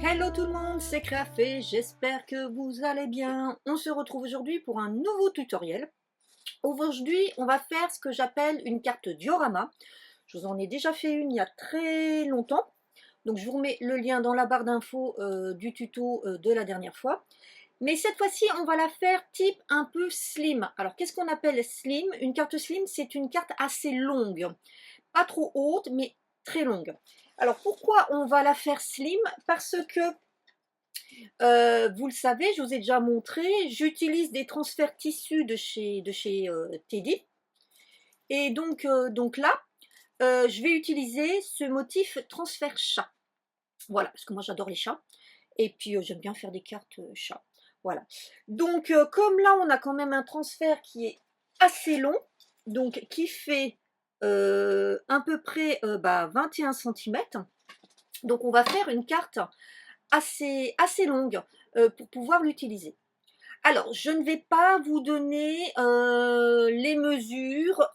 Hello tout le monde, c'est Créafé, j'espère que vous allez bien. On se retrouve aujourd'hui pour un nouveau tutoriel. Aujourd'hui, on va faire ce que j'appelle une carte diorama. Je vous en ai déjà fait une il y a très longtemps. Donc je vous remets le lien dans la barre d'infos du tuto de la dernière fois. Mais cette fois-ci, on va la faire type un peu slim. Alors qu'est-ce qu'on appelle slim? Une carte slim, c'est une carte assez longue. Pas trop haute, mais très longue. Alors pourquoi on va la faire slim? Parce que vous le savez, je vous ai déjà montré, j'utilise des transferts tissus de chez Teddy. Et donc là, je vais utiliser ce motif transfert chat. Voilà, parce que moi j'adore les chats. Et puis j'aime bien faire des cartes chats. Voilà. Donc comme là, on a quand même un transfert qui est assez long, donc qui fait à peu près 21 cm. Donc on va faire une carte assez longue pour pouvoir l'utiliser. Alors, je ne vais pas vous donner les mesures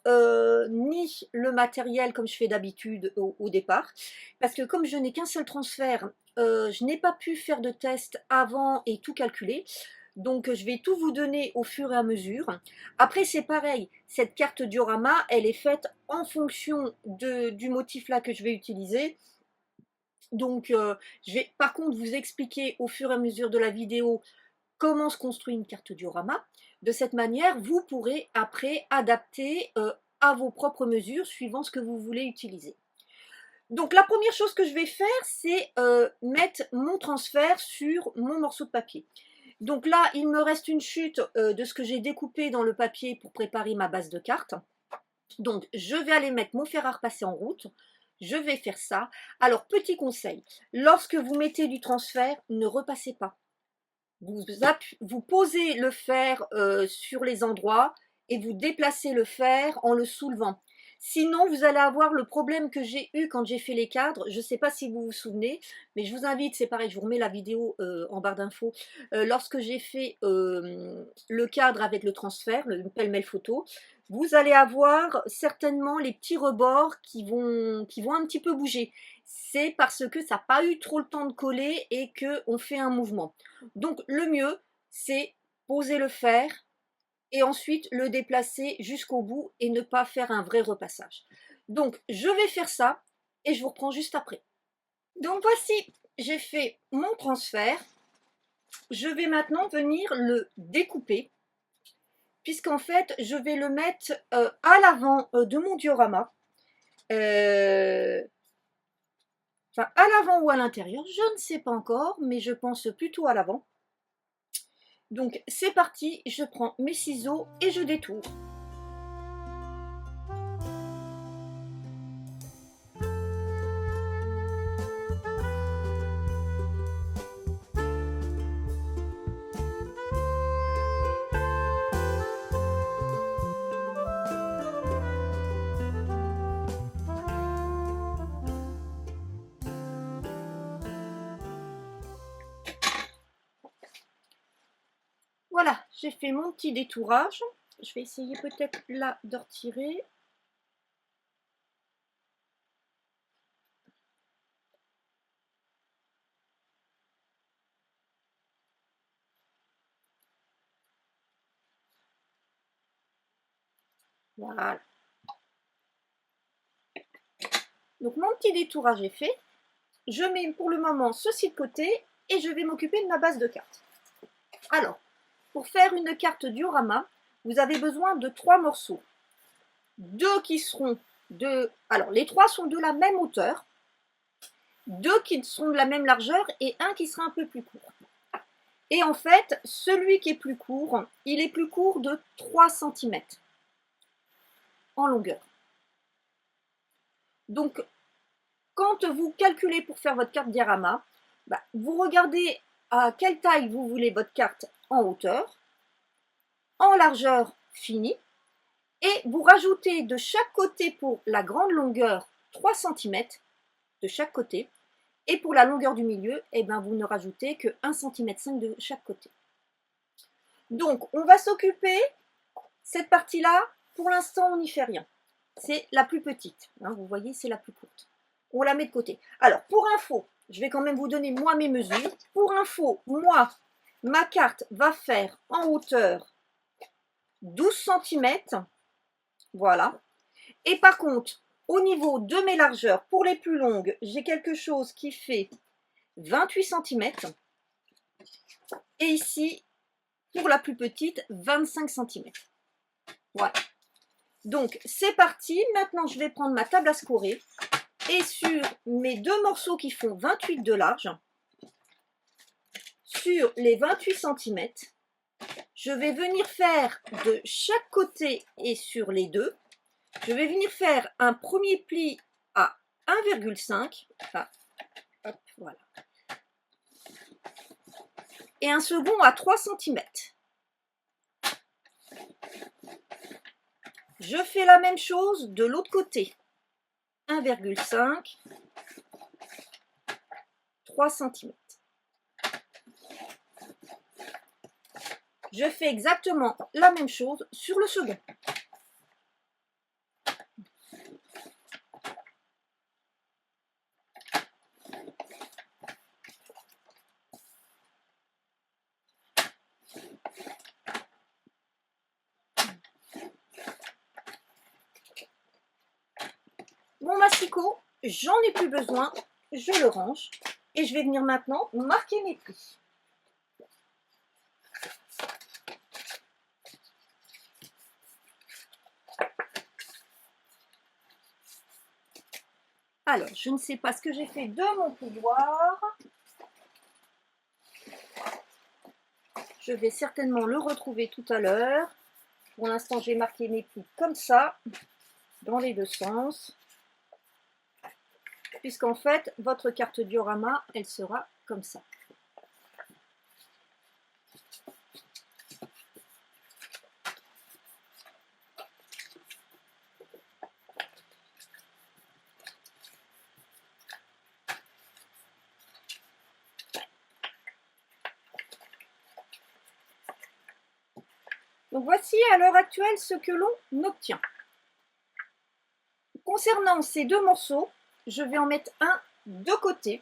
ni le matériel comme je fais d'habitude au départ, parce que comme je n'ai qu'un seul transfert, je n'ai pas pu faire de test avant et tout calculer. Donc, je vais tout vous donner au fur et à mesure. Après, c'est pareil, cette carte diorama, elle est faite en fonction du motif là que je vais utiliser. Donc, je vais par contre vous expliquer au fur et à mesure de la vidéo comment se construit une carte diorama. De cette manière, vous pourrez après adapter à vos propres mesures suivant ce que vous voulez utiliser. Donc la première chose que je vais faire, c'est mettre mon transfert sur mon morceau de papier. Donc là, il me reste une chute de ce que j'ai découpé dans le papier pour préparer ma base de carte. Donc je vais aller mettre mon fer à repasser en route. Je vais faire ça. Alors petit conseil, lorsque vous mettez du transfert, ne repassez pas. Vous posez le fer sur les endroits et vous déplacez le fer en le soulevant. Sinon, vous allez avoir le problème que j'ai eu quand j'ai fait les cadres. Je ne sais pas si vous vous souvenez, mais je vous invite, c'est pareil, je vous remets la vidéo en barre d'infos. Lorsque j'ai fait le cadre avec le transfert, le pêle-mêle photo, vous allez avoir certainement les petits rebords qui vont un petit peu bouger. C'est parce que ça n'a pas eu trop le temps de coller et qu'on fait un mouvement. Donc le mieux, c'est poser le fer et ensuite le déplacer jusqu'au bout et ne pas faire un vrai repassage. Donc je vais faire ça et je vous reprends juste après. Donc voici, j'ai fait mon transfert. Je vais maintenant venir le découper, puisqu'en fait je vais le mettre à l'avant de mon diorama. Enfin, à l'avant ou à l'intérieur, je ne sais pas encore, mais je pense plutôt à l'avant. Donc c'est parti, je prends mes ciseaux et je détourne. Voilà, j'ai fait mon petit détourage. Je vais essayer peut-être là de retirer. Voilà. Donc mon petit détourage est fait. Je mets pour le moment ceci de côté et je vais m'occuper de ma base de cartes. Alors, pour faire une carte diorama, vous avez besoin de 3 morceaux. 2 qui seront alors les 3 sont de la même hauteur, 2 qui seront de la même largeur et un qui sera un peu plus court. Et en fait, celui qui est plus court, il est plus court de 3 cm en longueur. Donc, quand vous calculez pour faire votre carte diorama, vous regardez à quelle taille vous voulez votre carte en hauteur, en largeur finie, et vous rajoutez de chaque côté pour la grande longueur 3 cm de chaque côté, et pour la longueur du milieu, vous ne rajoutez que 1,5 cm de chaque côté. Donc, on va s'occuper, cette partie-là, pour l'instant, on n'y fait rien. C'est la plus petite. Hein, vous voyez, c'est la plus courte. On la met de côté. Alors, pour info, je vais quand même vous donner moi mes mesures. Pour info, moi, ma carte va faire en hauteur 12 cm. Voilà. Et par contre, au niveau de mes largeurs, pour les plus longues, j'ai quelque chose qui fait 28 cm. Et ici, pour la plus petite, 25 cm. Voilà. Donc, c'est parti. Maintenant, je vais prendre ma table à scorer. Et sur mes deux morceaux qui font 28 de large, sur les 28 cm, je vais venir faire de chaque côté et sur les deux, je vais venir faire un premier pli à 1,5. Ah, hop, voilà. Et un second à 3 cm. Je fais la même chose de l'autre côté. 1,5, 3 cm. Je fais exactement la même chose sur le second. Mon massicot, j'en ai plus besoin, je le range et je vais venir maintenant marquer mes plis. Alors, je ne sais pas ce que j'ai fait de mon plioir. Je vais certainement le retrouver tout à l'heure. Pour l'instant, j'ai marqué mes plis comme ça, dans les deux sens. Puisqu'en fait, votre carte diorama, elle sera comme ça. Donc voici à l'heure actuelle ce que l'on obtient. Concernant ces deux morceaux, je vais en mettre un de côté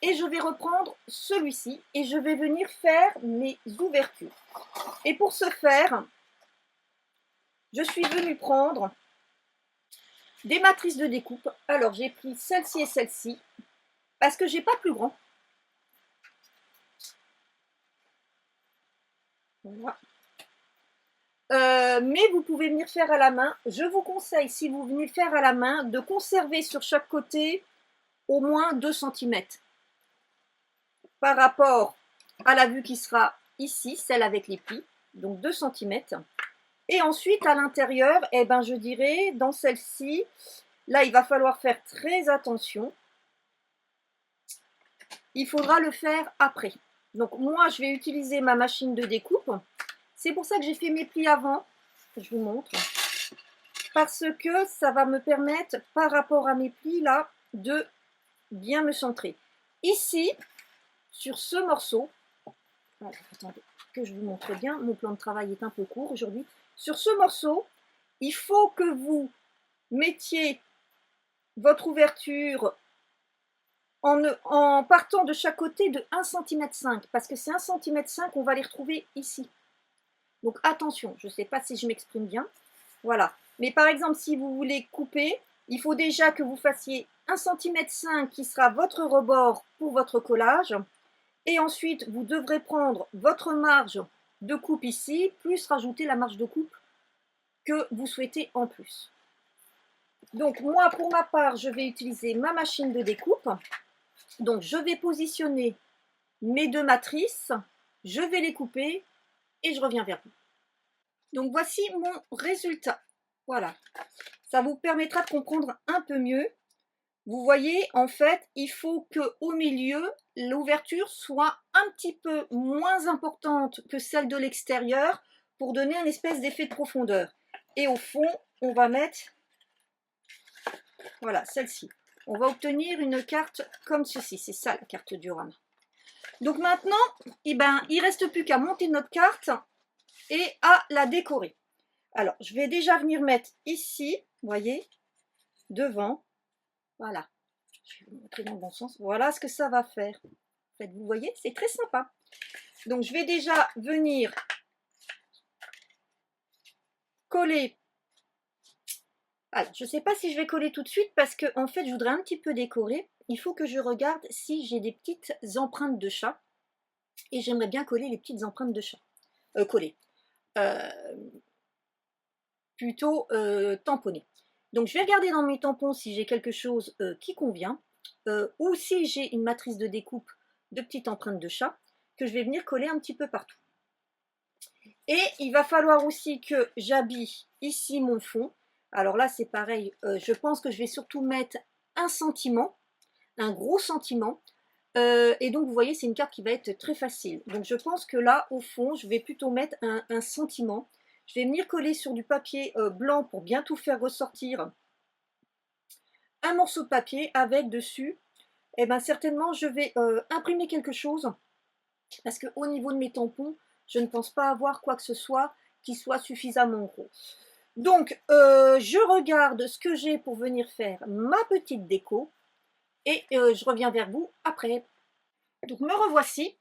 et je vais reprendre celui-ci et je vais venir faire mes ouvertures. Et pour ce faire, je suis venue prendre des matrices de découpe. Alors j'ai pris celle-ci et celle-ci parce que j'ai pas plus grand. Voilà. Mais vous pouvez venir faire à la main. Je vous conseille, si vous venez faire à la main, de conserver sur chaque côté au moins 2 cm par rapport à la vue qui sera ici, celle avec les plis, donc 2 cm. Et ensuite à l'intérieur, eh ben, je dirais dans celle-ci, là il va falloir faire très attention. Il faudra le faire après. Donc moi je vais utiliser ma machine de découpe. C'est pour ça que j'ai fait mes plis avant. Je vous montre. Parce que ça va me permettre, par rapport à mes plis là, de bien me centrer. Ici, sur ce morceau, alors, attendez que je vous montre bien, mon plan de travail est un peu court aujourd'hui. Sur ce morceau, il faut que vous mettiez votre ouverture en partant de chaque côté de 1,5 cm, parce que c'est 1,5 cm, on va les retrouver ici. Donc attention, je ne sais pas si je m'exprime bien. Voilà. Mais par exemple, si vous voulez couper, il faut déjà que vous fassiez 1,5 cm qui sera votre rebord pour votre collage. Et ensuite, vous devrez prendre votre marge de coupe ici, plus rajouter la marge de coupe que vous souhaitez en plus. Donc moi, pour ma part, je vais utiliser ma machine de découpe. Donc je vais positionner mes deux matrices, je vais les couper et je reviens vers vous. Donc voici mon résultat. Voilà, ça vous permettra de comprendre un peu mieux. Vous voyez, en fait, il faut qu'au milieu, l'ouverture soit un petit peu moins importante que celle de l'extérieur pour donner un espèce d'effet de profondeur. Et au fond, on va mettre, voilà, celle-ci. On va obtenir une carte comme ceci. C'est ça la carte diorama. Donc maintenant, eh ben, il ne reste plus qu'à monter notre carte et à la décorer. Alors, je vais déjà venir mettre ici, vous voyez, devant. Voilà. Je vais vous montrer dans le bon sens. Voilà ce que ça va faire. En fait, vous voyez, c'est très sympa. Donc, je vais déjà venir coller. Alors, je ne sais pas si je vais coller tout de suite parce que, en fait, je voudrais un petit peu décorer. Il faut que je regarde si j'ai des petites empreintes de chat. Et j'aimerais bien coller les petites empreintes de chat. Coller. Plutôt tamponner. Donc, je vais regarder dans mes tampons si j'ai quelque chose qui convient. Ou si j'ai une matrice de découpe de petites empreintes de chat que je vais venir coller un petit peu partout. Et il va falloir aussi que j'habille ici mon fond. Alors là, c'est pareil, je pense que je vais surtout mettre un sentiment, un gros sentiment. Et donc, vous voyez, c'est une carte qui va être très facile. Donc, je pense que là, au fond, je vais plutôt mettre un sentiment. Je vais venir coller sur du papier blanc pour bien tout faire ressortir. Un morceau de papier avec dessus, et bien certainement, je vais imprimer quelque chose. Parce qu'au niveau de mes tampons, je ne pense pas avoir quoi que ce soit qui soit suffisamment gros. Donc, je regarde ce que j'ai pour venir faire ma petite déco et je reviens vers vous après. Donc, me revoici.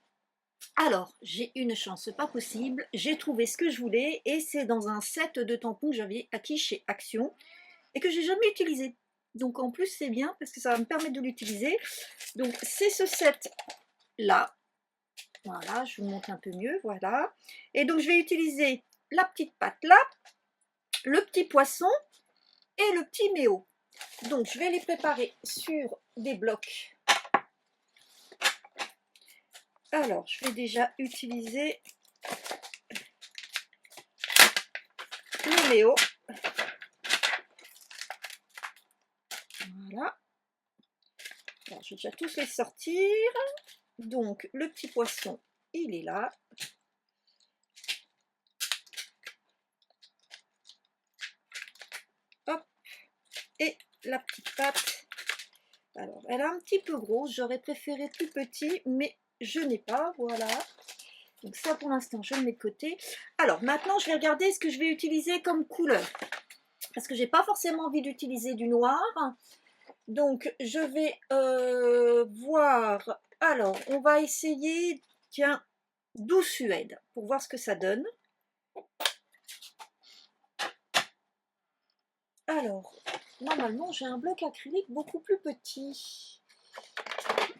Alors, j'ai une chance pas possible. J'ai trouvé ce que je voulais et c'est dans un set de tampons que j'avais acquis chez Action et que j'ai jamais utilisé. Donc, en plus, c'est bien parce que ça va me permettre de l'utiliser. Donc, c'est ce set-là. Voilà, je vous montre un peu mieux, voilà. Et donc, je vais utiliser la petite patte là, le petit poisson et le petit méo. Donc, je vais les préparer sur des blocs. Alors, je vais déjà utiliser le méo. Voilà. Alors, je vais déjà tous les sortir. Donc, le petit poisson, il est là. Hop. Et la petite patte. Alors, elle est un petit peu grosse. J'aurais préféré plus petit, mais je n'ai pas. Voilà. Donc ça, pour l'instant, je le mets de côté. Alors, maintenant, je vais regarder ce que je vais utiliser comme couleur. Parce que j'ai pas forcément envie d'utiliser du noir. Donc, je vais voir. Alors, on va essayer, tiens, Doux Suède, pour voir ce que ça donne. Alors, normalement, j'ai un bloc acrylique beaucoup plus petit.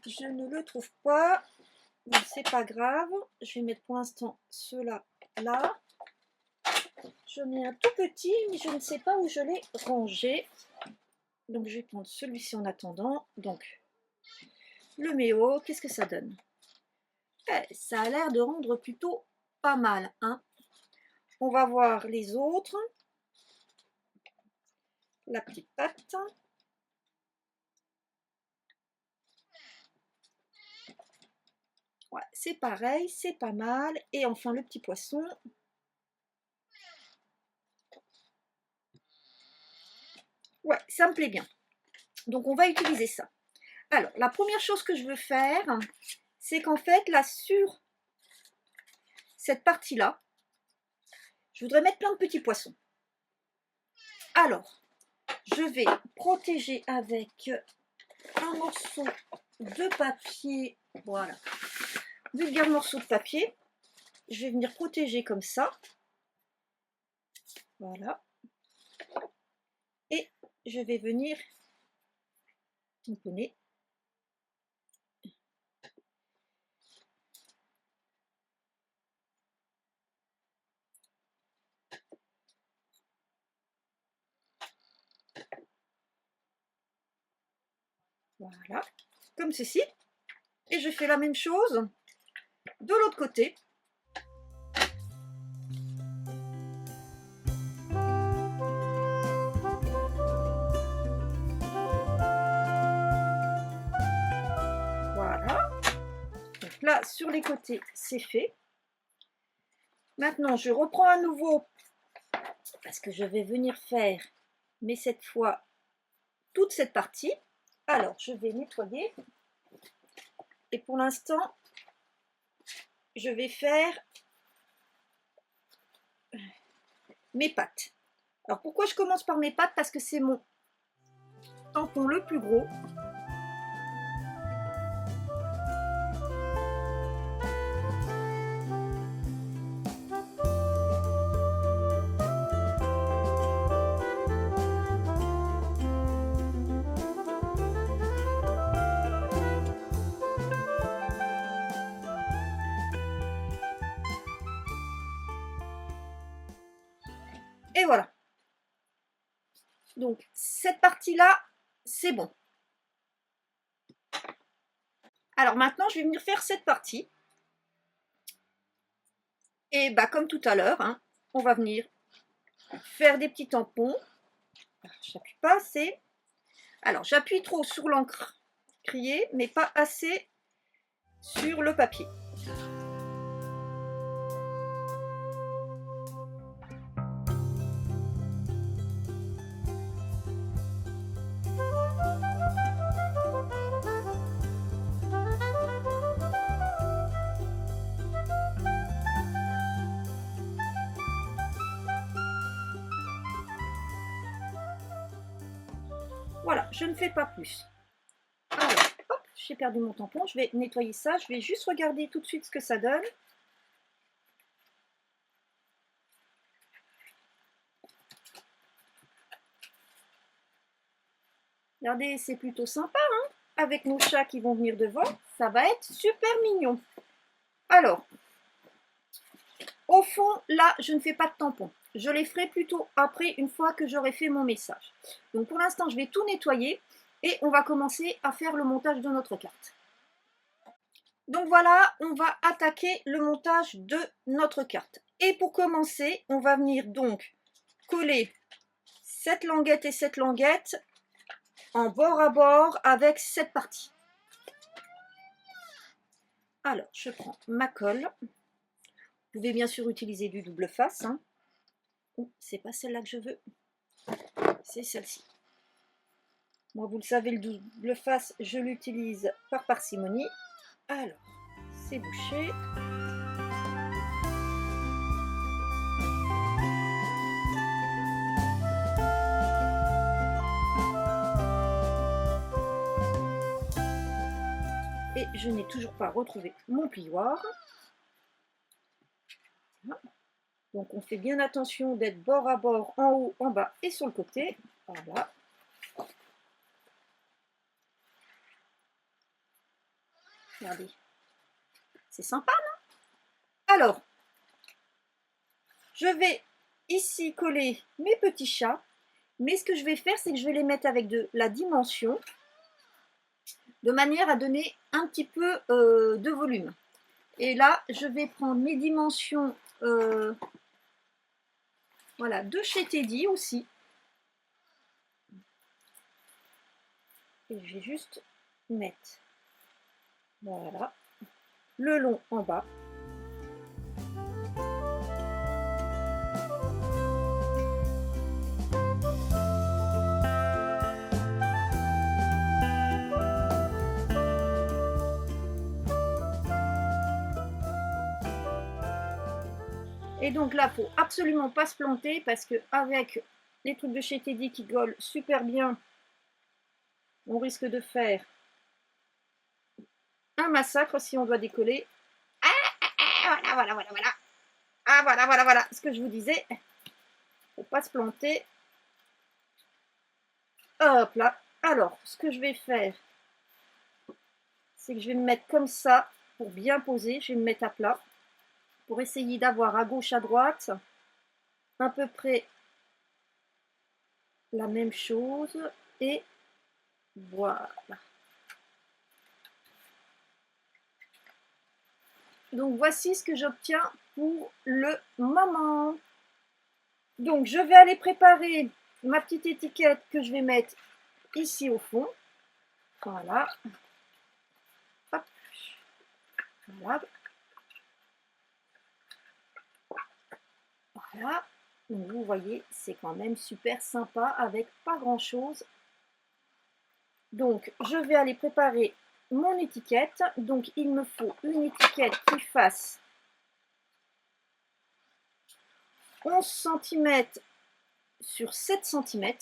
Je ne le trouve pas. Mais c'est pas grave. Je vais mettre pour l'instant ceux-là là. J'en ai un tout petit, mais je ne sais pas où je l'ai rangé. Donc, je vais prendre celui-ci en attendant. Donc, le méo, qu'est-ce que ça donne? Ça a l'air de rendre plutôt pas mal. Hein. On va voir les autres. La petite patte. Ouais, c'est pareil, c'est pas mal. Et enfin, le petit poisson. Ouais, ça me plaît bien. Donc, on va utiliser ça. Alors, la première chose que je veux faire, c'est qu'en fait, là, sur cette partie-là, je voudrais mettre plein de petits poissons. Alors, je vais protéger avec un morceau de papier, voilà, vulgaire morceau de papier. Je vais venir protéger comme ça. Voilà. Et je vais venir tamponner. Voilà, comme ceci. Et je fais la même chose de l'autre côté. Voilà. Donc là, sur les côtés, c'est fait. Maintenant, je reprends à nouveau parce que je vais venir faire, mais cette fois, toute cette partie. Alors, je vais nettoyer. Et pour l'instant, je vais faire mes pattes. Alors, pourquoi je commence par mes pattes? Parce que c'est mon tampon le plus gros. Et voilà. Donc, cette partie-là, c'est bon. Alors maintenant, je vais venir faire cette partie. Et bah, comme tout à l'heure, hein, on va venir faire des petits tampons. J'appuie pas assez. Alors, j'appuie trop sur l'encre criée, mais pas assez sur le papier. Voilà, je ne fais pas plus. Alors, hop, j'ai perdu mon tampon. Je vais nettoyer ça. Je vais juste regarder tout de suite ce que ça donne. Regardez, c'est plutôt sympa, hein, avec nos chats qui vont venir devant. Ça va être super mignon. Alors, au fond, là, je ne fais pas de tampon. Je les ferai plutôt après, une fois que j'aurai fait mon message. Donc, pour l'instant, je vais tout nettoyer et on va commencer à faire le montage de notre carte. Donc voilà, on va attaquer le montage de notre carte. Et pour commencer, on va venir donc coller cette languette et cette languette en bord à bord avec cette partie. Alors, je prends ma colle. Vous pouvez bien sûr utiliser du double face. Hein. Oh, c'est pas celle-là que je veux. C'est celle-ci. Moi, vous le savez, le double face, je l'utilise par parcimonie. Alors, c'est bouché. Et je n'ai toujours pas retrouvé mon plioir. Donc, on fait bien attention d'être bord à bord, en haut, en bas et sur le côté. Voilà. Regardez. C'est sympa, non? Alors, je vais ici coller mes petits chats. Mais ce que je vais faire, c'est que je vais les mettre avec de la dimension, de manière à donner un petit peu de volume. Et là, je vais prendre mes dimensions voilà, de chez Teddy aussi. Et je vais juste mettre, voilà, le long en bas. Et donc là, il ne faut absolument pas se planter parce qu'avec les trucs de chez Teddy qui collent super bien, on risque de faire un massacre si on doit décoller. Voilà. Ah, voilà, ce que je vous disais. Il ne faut pas se planter. Hop là. Alors, ce que je vais faire, c'est que je vais me mettre comme ça pour bien poser. Je vais me mettre à plat pour essayer d'avoir à gauche, à droite à peu près la même chose. Et voilà. Donc voici ce que j'obtiens pour le moment. Donc je vais aller préparer ma petite étiquette que je vais mettre ici au fond. Voilà. Hop. Voilà. Voilà. Donc vous voyez, c'est quand même super sympa avec pas grand chose. Donc je vais aller préparer mon étiquette. Donc il me faut une étiquette qui fasse 11 cm sur 7 cm.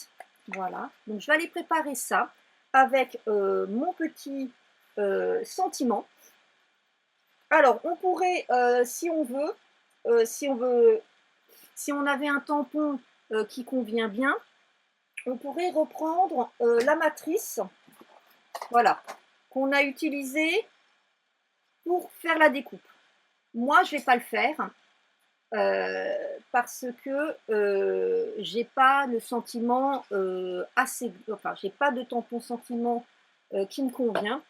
Voilà. Donc je vais aller préparer ça avec mon petit sentiment. Alors on pourrait, si on veut, si on avait un tampon qui convient bien, on pourrait reprendre la matrice, voilà, qu'on a utilisée pour faire la découpe. Moi, je ne vais pas le faire. parce que j'ai pas le sentiment assez, enfin, j'ai pas de tampon sentiment qui me convient.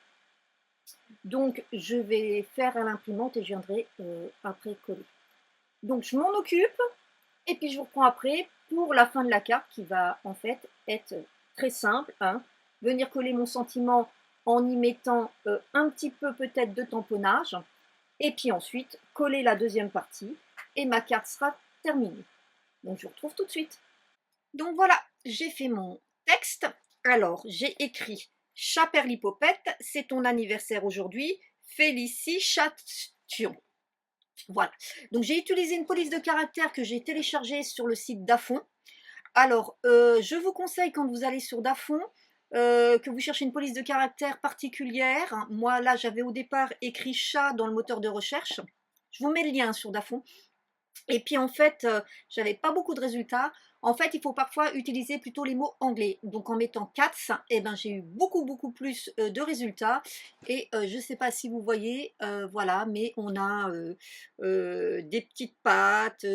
Donc, je vais faire à l'imprimante et je viendrai après coller. Donc, je m'en occupe et puis je vous reprends après pour la fin de la carte qui va en fait être très simple, hein. Venir coller mon sentiment en y mettant un petit peu peut-être de tamponnage et puis ensuite coller la deuxième partie et ma carte sera terminée. Donc, je vous retrouve tout de suite. Donc voilà, j'ai fait mon texte. Alors, j'ai écrit Chaperlipopette, c'est ton anniversaire aujourd'hui. Félicitations. Voilà. Donc, j'ai utilisé une police de caractère que j'ai téléchargée sur le site Dafont. Alors, je vous conseille quand vous allez sur Dafont, que vous cherchez une police de caractère particulière. Moi, là, j'avais au départ écrit chat dans le moteur de recherche. Je vous mets le lien sur Dafont. Et puis en fait, j'avais pas beaucoup de résultats. En fait, il faut parfois utiliser plutôt les mots anglais. Donc en mettant cats, eh ben, j'ai eu beaucoup plus de résultats. Et je ne sais pas si vous voyez, voilà, mais on a des petites pattes,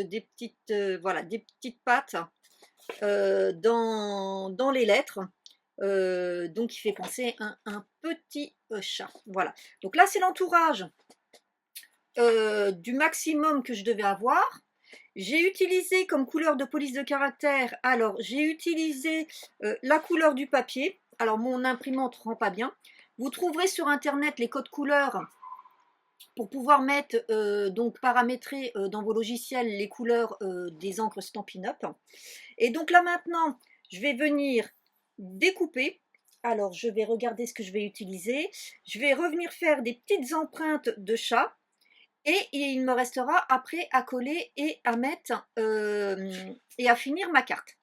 voilà, des petites pattes dans les lettres. Donc il fait penser à un petit chat. Voilà. Donc là, c'est l'entourage du maximum que je devais avoir. J'ai utilisé comme couleur de police de caractère, alors j'ai utilisé la couleur du papier. Alors mon imprimante ne rend pas bien. Vous trouverez sur internet les codes couleurs pour pouvoir mettre, donc paramétrer dans vos logiciels les couleurs des encres Stampin' Up. Et donc là maintenant, je vais venir découper. Alors je vais regarder ce que je vais utiliser. Je vais revenir faire des petites empreintes de chat. Et il me restera après à coller et à mettre et à finir ma carte.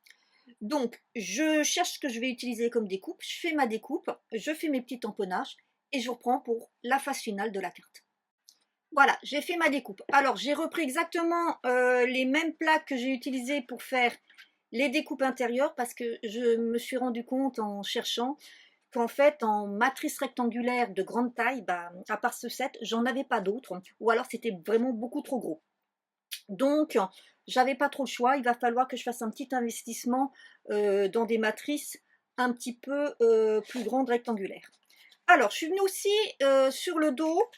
Donc, je cherche ce que je vais utiliser comme découpe, je fais ma découpe, je fais mes petits tamponnages et je reprends pour la phase finale de la carte. Voilà, j'ai fait ma découpe. Alors, j'ai repris exactement les mêmes plaques que j'ai utilisées pour faire les découpes intérieures parce que je me suis rendu compte en cherchant qu'en fait, en matrice rectangulaire de grande taille, bah, à part ce set, j'en avais pas d'autres, ou alors c'était vraiment beaucoup trop gros. Donc, j'avais pas trop le choix, il va falloir que je fasse un petit investissement dans des matrices un petit peu plus grandes rectangulaires. Alors, je suis venue aussi sur le dos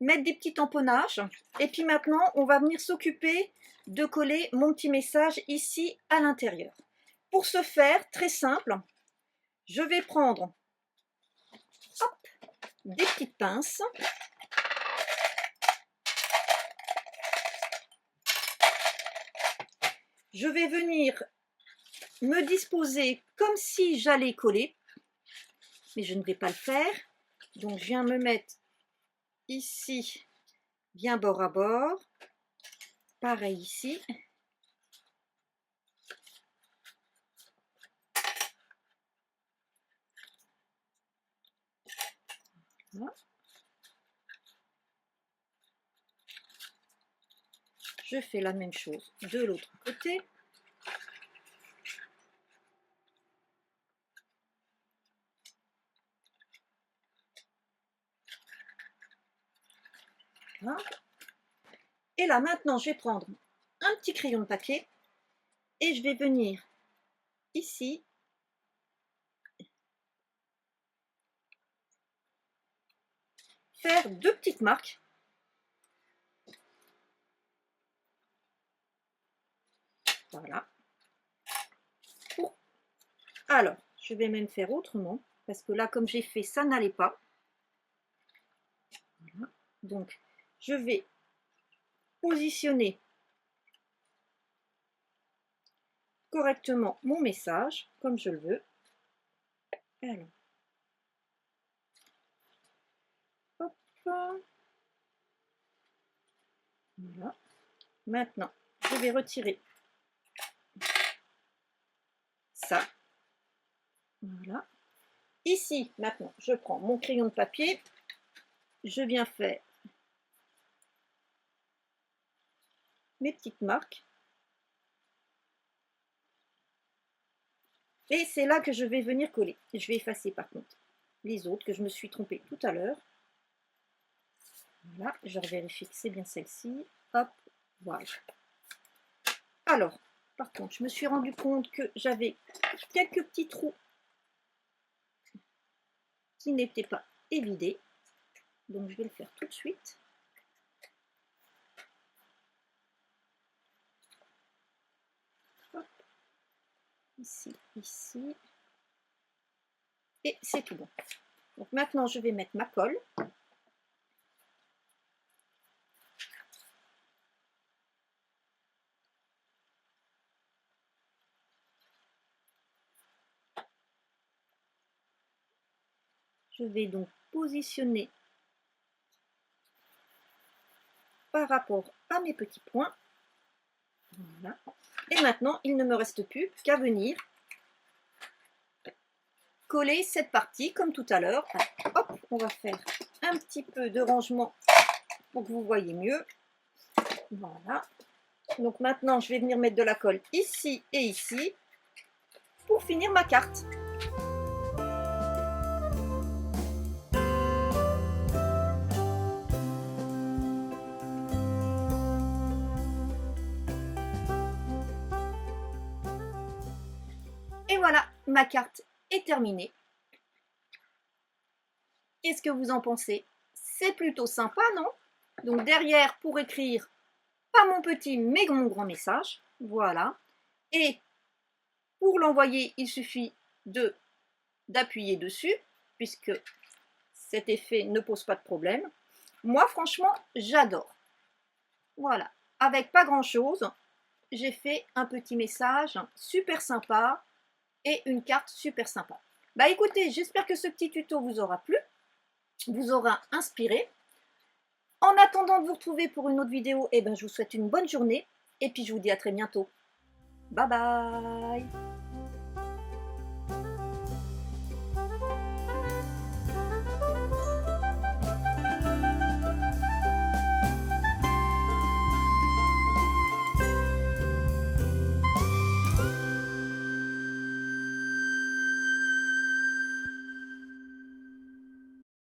mettre des petits tamponnages, et puis maintenant, on va venir s'occuper de coller mon petit message ici à l'intérieur. Pour ce faire, très simple, je vais prendre des petites pinces. Je vais venir me disposer comme si j'allais coller, mais je ne vais pas le faire. Donc je viens me mettre ici, bien bord à bord. Pareil ici. Voilà. Je fais la même chose de l'autre côté. Voilà. Et là maintenant je vais prendre un petit crayon de papier et je vais venir ici faire deux petites marques. Voilà. Alors, je vais même faire autrement parce que là comme j'ai fait ça n'allait pas. Voilà. Donc je vais positionner correctement mon message comme je le veux. Alors, hop, voilà. Maintenant, je vais retirer ça. Voilà. Ici, maintenant, je prends mon crayon de papier. Je viens faire mes petites marques. Et c'est là que je vais venir coller. Je vais effacer par contre les autres que je me suis trompée tout à l'heure. Voilà, je vérifie que c'est bien celle-ci. Hop, voilà. Alors, par contre, je me suis rendu compte que j'avais quelques petits trous qui n'étaient pas évidés. Donc, je vais le faire tout de suite. Hop. Ici, ici. Et c'est tout bon. Donc, maintenant, je vais mettre ma colle. Je vais donc positionner par rapport à mes petits points. Voilà. Et maintenant, il ne me reste plus qu'à venir coller cette partie comme tout à l'heure. Hop, on va faire un petit peu de rangement pour que vous voyez mieux. Voilà. Donc maintenant, je vais venir mettre de la colle ici et ici pour finir ma carte. Et voilà, ma carte est terminée. Qu'est-ce que vous en pensez? C'est plutôt sympa, non? Donc derrière, pour écrire, pas mon petit, mais mon grand message. Voilà. Et pour l'envoyer, il suffit d'appuyer dessus, puisque cet effet ne pose pas de problème. Moi, franchement, j'adore. Voilà. Avec pas grand-chose, j'ai fait un petit message super sympa et une carte super sympa. Bah écoutez, j'espère que ce petit tuto vous aura plu, vous aura inspiré. En attendant de vous retrouver pour une autre vidéo, je vous souhaite une bonne journée et puis je vous dis à très bientôt. Bye bye!